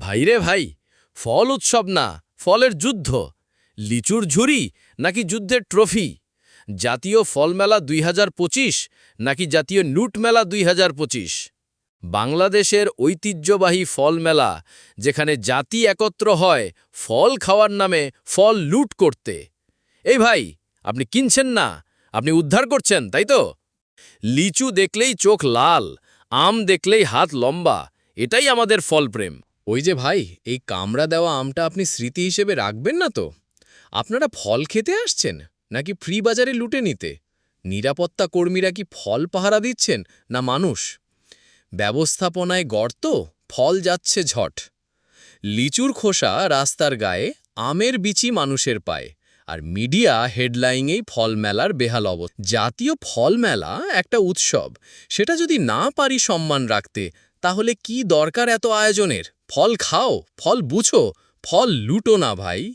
ভাইরে ভাই, ফল উৎসব না, ফলের যুদ্ধ। লিচুর ঝুরি নাকি যুদ্ধের ট্রফি? জাতীয় ফল মেলা ২০২৫ নাকি জাতীয় লুট মেলা ২০২৫? বাংলাদেশের ঐতিহ্যবাহী ফল মেলা, যেখানে জাতি একত্র হয় ফল খাওয়ার নামে ফল লুট করতে। এই ভাই, আপনি কিনছেন না, আপনি উদ্ধার করছেন, তাই তো? লিচু দেখলেই চোখ লাল, আম দেখলেই হাত লম্বা, এটাই আমাদের ফলপ্রেম। ওই যে ভাই, এই কামড়া দেওয়া আমটা আপনি স্মৃতি হিসেবে রাখবেন না তো? আপনারা ফল খেতে আসছেন নাকি ফ্রি বাজারে লুটে নিতে? নিরাপত্তা কর্মীরা কি ফল পাহারা দিচ্ছেন না মানুষ? ব্যবস্থাপনায় গর্ত, ফল যাচ্ছে ঝট। লিচুর খোসা রাস্তার গায়ে, আমের বিচি মানুষের পায়ে, আর মিডিয়া হেডলাইনেই ফল মেলার বেহাল অবস্থা। জাতীয় ফল মেলা একটা উৎসব, সেটা যদি না পারি সম্মান রাখতে, তাহলে কি দরকার এত আয়োজনের? ফল খাও, ফল বুঝো, ফল লুটো না ভাই।